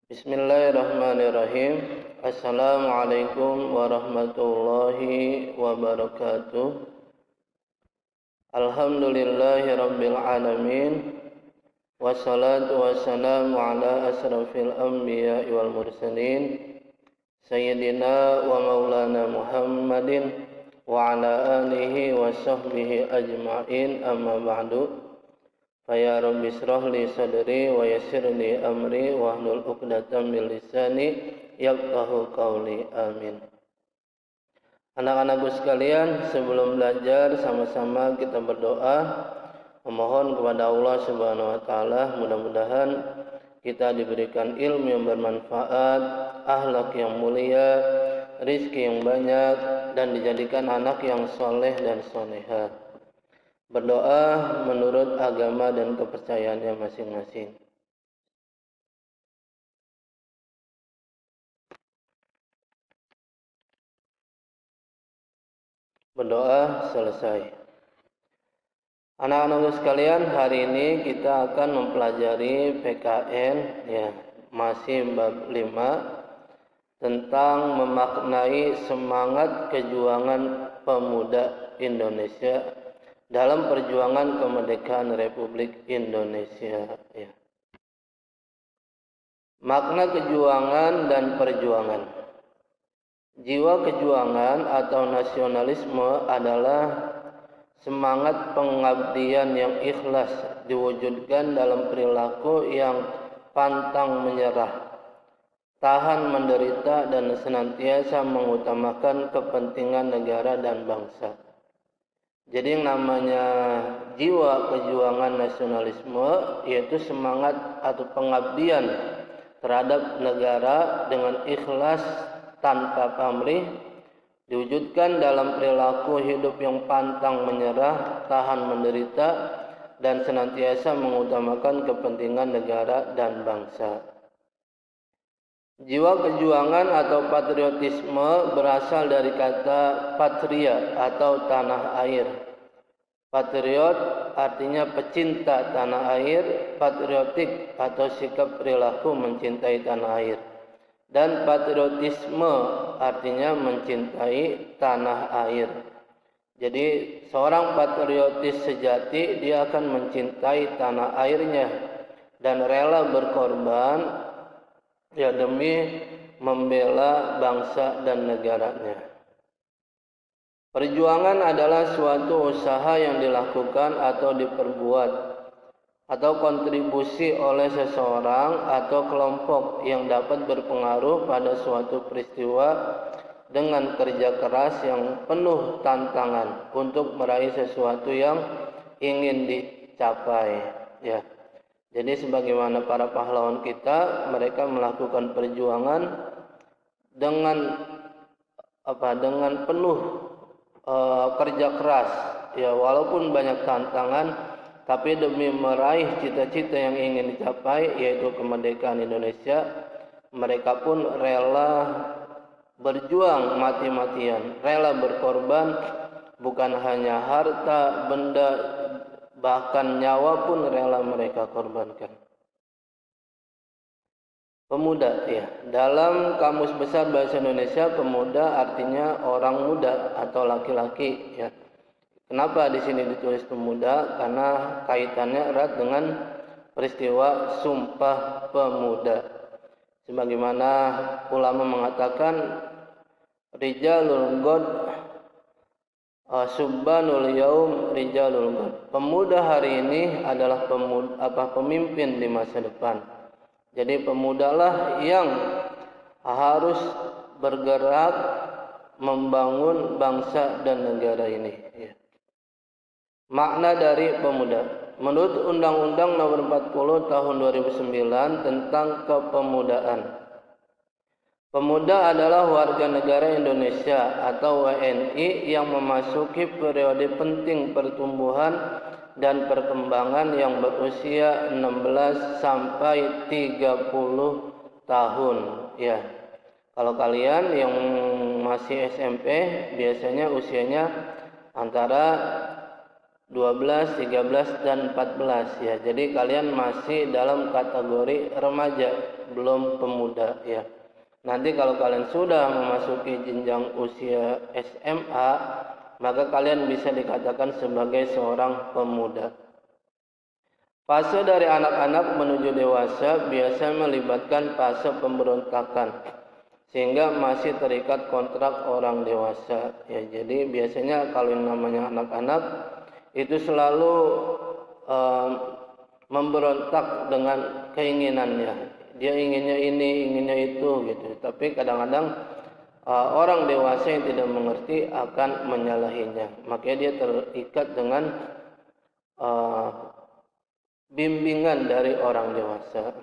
Bismillahirrahmanirrahim. Assalamualaikum warahmatullahi wabarakatuh. Alhamdulillahi rabbil alamin. Wassalatu wassalamu ala asrafil anbiya wal mursalin Sayyidina wa maulana Muhammadin wa ala alihi wa sahbihi ajma'in, amma ba'du. Faya rabbi israh li sadri wa yassir li amri wahlul 'uqdatam min lisani yafqahu qawli. Amin. Anak-anakku sekalian, sebelum belajar sama-sama kita berdoa memohon kepada Allah Subhanahu wa taala, mudah-mudahan kita diberikan ilmu yang bermanfaat, akhlak yang mulia, rizki yang banyak, dan dijadikan anak yang soleh dan solehah. Berdoa menurut agama dan kepercayaannya masing-masing. Berdoa selesai. Anak-anak sekalian, hari ini kita akan mempelajari PKN, masih bab 5 tentang memaknai semangat kejuangan pemuda Indonesia dalam perjuangan kemerdekaan Republik Indonesia. Makna kejuangan dan perjuangan. Jiwa kejuangan atau nasionalisme adalah semangat pengabdian yang ikhlas diwujudkan dalam perilaku yang pantang menyerah, tahan menderita, dan senantiasa mengutamakan kepentingan negara dan bangsa. Jadi yang namanya jiwa kejuangan nasionalisme yaitu semangat atau pengabdian terhadap negara dengan ikhlas tanpa pamrih, diwujudkan dalam perilaku hidup yang pantang menyerah, tahan menderita, dan senantiasa mengutamakan kepentingan negara dan bangsa. Jiwa kejuangan atau patriotisme berasal dari kata patria atau tanah air. Patriot artinya pecinta tanah air, patriotik atau sikap perilaku mencintai tanah air. Dan patriotisme artinya mencintai tanah air. Jadi seorang patriotis sejati, dia akan mencintai tanah airnya dan rela berkorban demi membela bangsa dan negaranya. Perjuangan adalah suatu usaha yang dilakukan atau diperbuat atau kontribusi oleh seseorang atau kelompok yang dapat berpengaruh pada suatu peristiwa dengan kerja keras yang penuh tantangan untuk meraih sesuatu yang ingin dicapai. Jadi sebagaimana para pahlawan kita, mereka melakukan perjuangan dengan penuh kerja keras, walaupun banyak tantangan, tapi demi meraih cita-cita yang ingin dicapai, yaitu kemerdekaan Indonesia, mereka pun rela berjuang mati-matian, rela berkorban, bukan hanya harta, benda, bahkan nyawa pun rela mereka korbankan. Pemuda, dalam Kamus Besar Bahasa Indonesia, pemuda artinya orang muda atau laki-laki. Kenapa di sini ditulis pemuda? Karena kaitannya erat dengan peristiwa Sumpah Pemuda. Sebagaimana ulama mengatakan, rijalul ghad subbanul yaum rijalul ghad. Pemuda hari ini adalah pemimpin di masa depan. Jadi pemudalah yang harus bergerak membangun bangsa dan negara ini. Makna dari pemuda. Menurut Undang-Undang Nomor 40 Tahun 2009 tentang kepemudaan, pemuda adalah warga negara Indonesia atau WNI yang memasuki periode penting pertumbuhan dan perkembangan yang berusia 16 sampai 30 tahun. Kalau kalian yang masih SMP, biasanya usianya antara 12, 13, dan 14 ya. Jadi kalian masih dalam kategori remaja, belum pemuda ya. Nanti kalau kalian sudah memasuki jenjang usia SMA, maka kalian bisa dikatakan sebagai seorang pemuda. Fase dari anak-anak menuju dewasa biasanya melibatkan fase pemberontakan, sehingga masih terikat kontrak orang dewasa ya. Jadi biasanya kalau yang namanya anak-anak itu selalu memberontak dengan keinginannya. Dia inginnya ini, inginnya itu gitu. Tapi kadang-kadang orang dewasa yang tidak mengerti akan menyalahinya. Makanya dia terikat dengan bimbingan dari orang dewasa.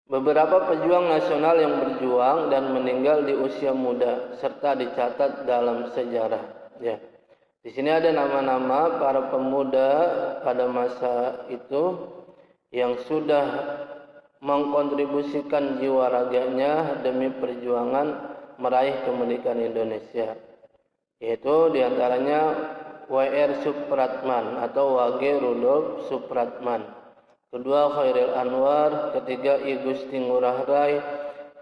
Beberapa pejuang nasional yang berjuang dan meninggal di usia muda serta dicatat dalam sejarah ya. Di sini ada nama-nama para pemuda pada masa itu yang sudah mengkontribusikan jiwa raganya demi perjuangan meraih kemerdekaan Indonesia. Yaitu diantaranya W.R. Supratman atau W.G. Rudolf Supratman, kedua Khairil Anwar, ketiga I Gusti Ngurah Rai,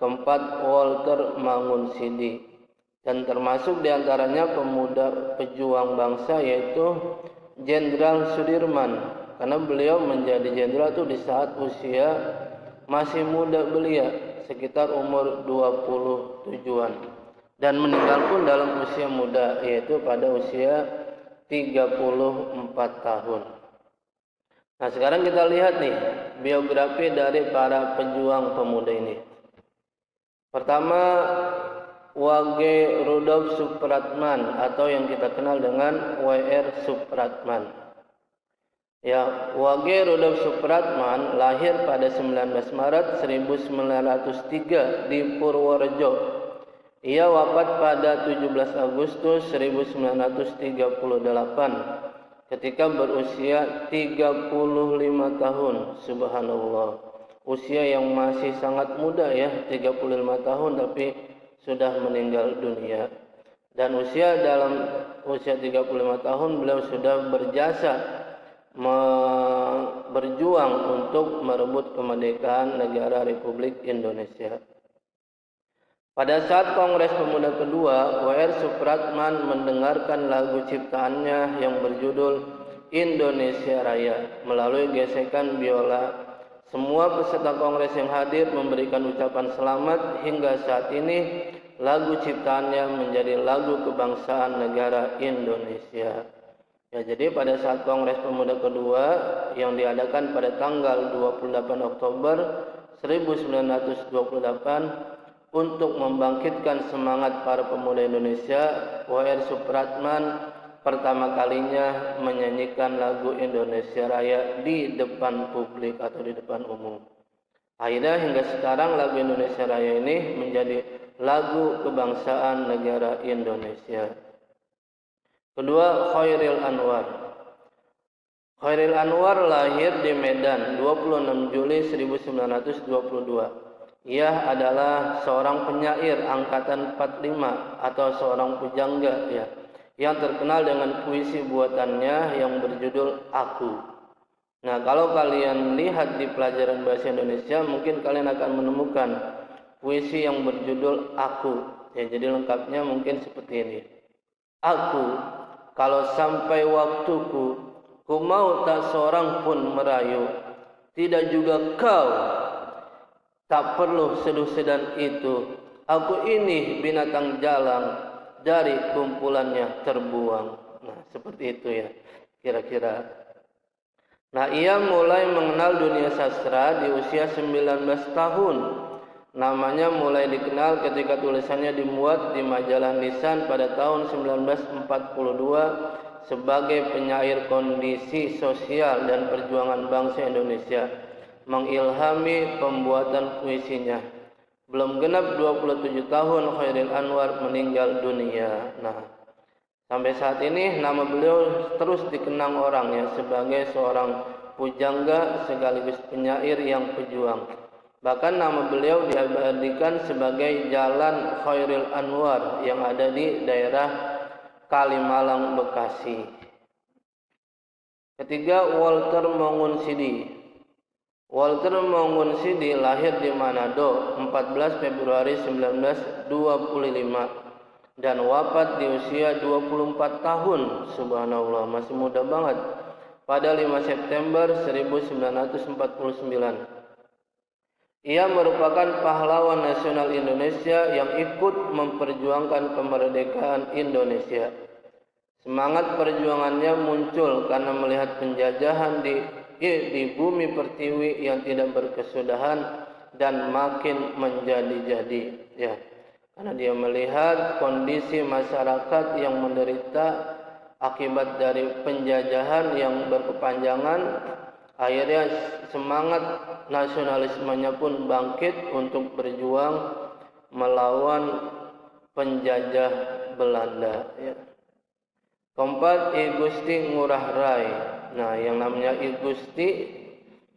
keempat Walter Mangunsidi. Dan termasuk diantaranya pemuda pejuang bangsa yaitu Jenderal Sudirman, karena beliau menjadi jenderal itu di saat usia masih muda belia, sekitar umur 27-an, dan meninggal pun dalam usia muda yaitu pada usia 34 tahun. Nah sekarang kita lihat nih biografi dari para pejuang pemuda ini. Pertama, W.G. Rudolf Supratman atau yang kita kenal dengan W.R. Supratman. Ya, W.G. Rudolf Supratman lahir pada 19 Maret 1903 di Purworejo. Ia wafat pada 17 Agustus 1938 ketika berusia 35 tahun. Subhanallah. Usia yang masih sangat muda ya, 35 tahun tapi sudah meninggal dunia. Dan dalam usia 35 tahun beliau sudah berjasa berjuang untuk merebut kemerdekaan negara Republik Indonesia. Pada saat Kongres Pemuda kedua, W.R. Supratman mendengarkan lagu ciptaannya yang berjudul Indonesia Raya melalui gesekan biola. Semua peserta kongres yang hadir memberikan ucapan selamat. Hingga saat ini lagu ciptaannya menjadi lagu kebangsaan negara Indonesia. Ya, jadi pada saat Kongres Pemuda kedua yang diadakan pada tanggal 28 Oktober 1928 untuk membangkitkan semangat para pemuda Indonesia, W.R. Supratman pertama kalinya menyanyikan lagu Indonesia Raya di depan publik atau di depan umum. Akhirnya hingga sekarang lagu Indonesia Raya ini menjadi lagu kebangsaan negara Indonesia. Kedua, Khairil Anwar. Khairil Anwar lahir di Medan 26 Juli 1922. Ia adalah seorang penyair angkatan 45 atau seorang pujangga ya, yang terkenal dengan puisi buatannya yang berjudul Aku. Nah, kalau kalian lihat di pelajaran bahasa Indonesia, mungkin kalian akan menemukan puisi yang berjudul Aku. Ya, jadi lengkapnya mungkin seperti ini. Aku, kalau sampai waktuku, ku mau tak seorang pun merayu. Tidak juga kau, tak perlu seduh sedan itu. Aku ini binatang jalang, dari kumpulannya terbuang. Nah, seperti itu ya, kira-kira. Nah, ia mulai mengenal dunia sastra di usia 19 tahun. Namanya mulai dikenal ketika tulisannya dimuat di majalah Lisan pada tahun 1942 sebagai penyair kondisi sosial dan perjuangan bangsa Indonesia, mengilhami pembuatan puisinya. Belum genap 27 tahun Khairil Anwar meninggal dunia. Nah, sampai saat ini nama beliau terus dikenang orang ya sebagai seorang pujangga sekaligus penyair yang pejuang. Bahkan nama beliau diabadikan sebagai Jalan Khairil Anwar yang ada di daerah Kalimalang, Bekasi. Ketiga, Walter Mongunsidi. Walter Mongunsidi lahir di Manado 14 Februari 1925 dan wafat di usia 24 tahun. Subhanallah, masih muda banget. Pada 5 September 1949. Ia merupakan pahlawan nasional Indonesia yang ikut memperjuangkan kemerdekaan Indonesia. Semangat perjuangannya muncul karena melihat penjajahan di bumi pertiwi yang tidak berkesudahan dan makin menjadi-jadi. Ya, karena dia melihat kondisi masyarakat yang menderita akibat dari penjajahan yang berkepanjangan. Akhirnya semangat nasionalismenya pun bangkit untuk berjuang melawan penjajah Belanda. Ya. Keempat, I Gusti Ngurah Rai. Nah, yang namanya I Gusti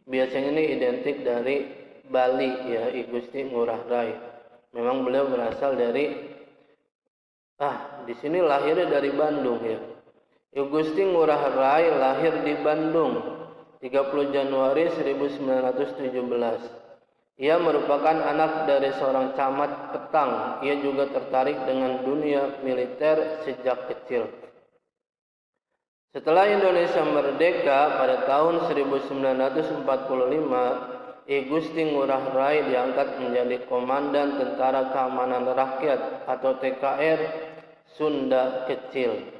biasanya ini identik dari Bali, ya, I Gusti Ngurah Rai. Memang beliau berasal dari di sini lahirnya dari Bandung, ya. I Gusti Ngurah Rai lahir di Bandung 30 Januari 1917. Ia merupakan anak dari seorang camat petang. Ia juga tertarik dengan dunia militer sejak kecil. Setelah Indonesia merdeka pada tahun 1945, I Gusti Ngurah Rai diangkat menjadi Komandan Tentara Keamanan Rakyat atau TKR Sunda Kecil.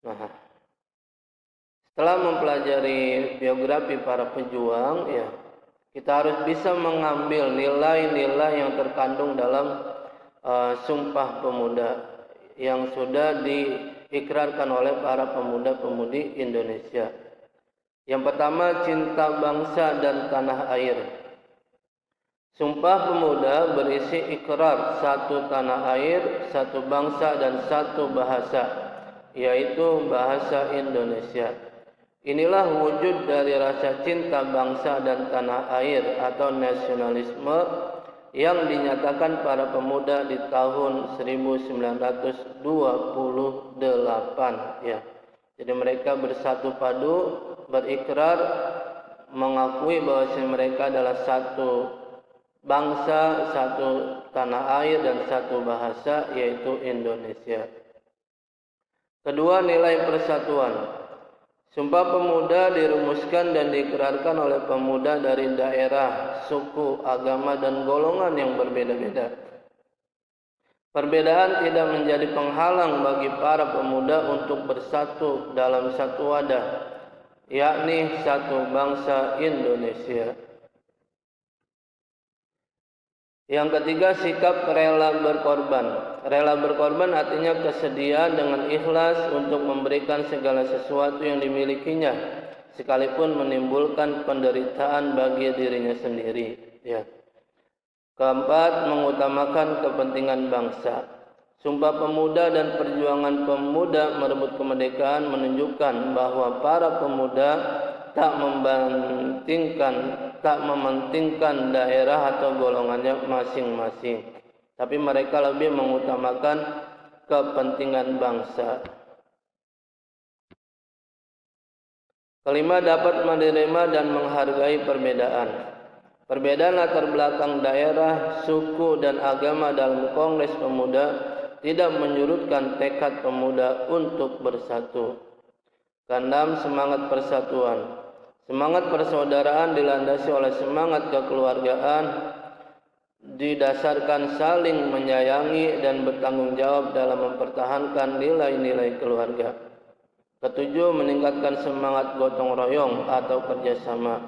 Nah, setelah mempelajari biografi para pejuang, ya, kita harus bisa mengambil nilai-nilai yang terkandung dalam Sumpah Pemuda yang sudah diikrarkan oleh para pemuda-pemudi Indonesia. Yang pertama, cinta bangsa dan tanah air. Sumpah Pemuda berisi ikrar satu tanah air, satu bangsa dan satu bahasa, yaitu bahasa Indonesia. Inilah wujud dari rasa cinta bangsa dan tanah air atau nasionalisme yang dinyatakan para pemuda di tahun 1928, ya. Jadi mereka bersatu padu berikrar mengakui bahwa mereka adalah satu bangsa, satu tanah air dan satu bahasa, yaitu Indonesia. Kedua, nilai persatuan. Sumpah Pemuda dirumuskan dan diikrarkan oleh pemuda dari daerah, suku, agama, dan golongan yang berbeda-beda. Perbedaan tidak menjadi penghalang bagi para pemuda untuk bersatu dalam satu wadah, yakni satu bangsa Indonesia. Yang ketiga, sikap rela berkorban. Rela berkorban artinya kesediaan dengan ikhlas untuk memberikan segala sesuatu yang dimilikinya, sekalipun menimbulkan penderitaan bagi dirinya sendiri. Ya. Keempat, mengutamakan kepentingan bangsa. Sumpah Pemuda dan perjuangan pemuda merebut kemerdekaan menunjukkan bahwa para pemuda tak mementingkan daerah atau golongannya masing-masing, tapi mereka lebih mengutamakan kepentingan bangsa. Kelima, dapat menerima dan menghargai perbedaan. Perbedaan latar belakang daerah, suku, dan agama dalam Kongres Pemuda tidak menyurutkan tekad pemuda untuk bersatu. Keenam, semangat persatuan. Semangat persaudaraan dilandasi oleh semangat kekeluargaan, didasarkan saling menyayangi dan bertanggung jawab dalam mempertahankan nilai-nilai keluarga. Ketujuh, meningkatkan semangat gotong royong atau kerjasama.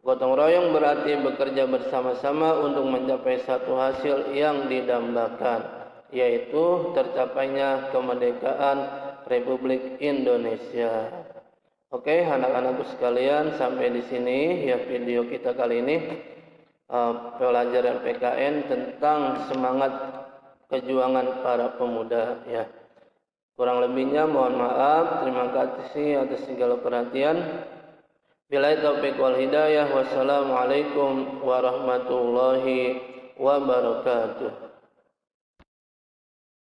Gotong royong berarti bekerja bersama-sama untuk mencapai satu hasil yang didambakan, yaitu tercapainya kemerdekaan Republik Indonesia. Oke, anak-anakku sekalian, sampai di sini ya video kita kali ini, pelajaran PKN tentang semangat perjuangan para pemuda, ya. Kurang lebihnya mohon maaf. Terima kasih atas segala perhatian. Billahi taufiq wal hidayah. Wassalamualaikum warahmatullahi wabarakatuh.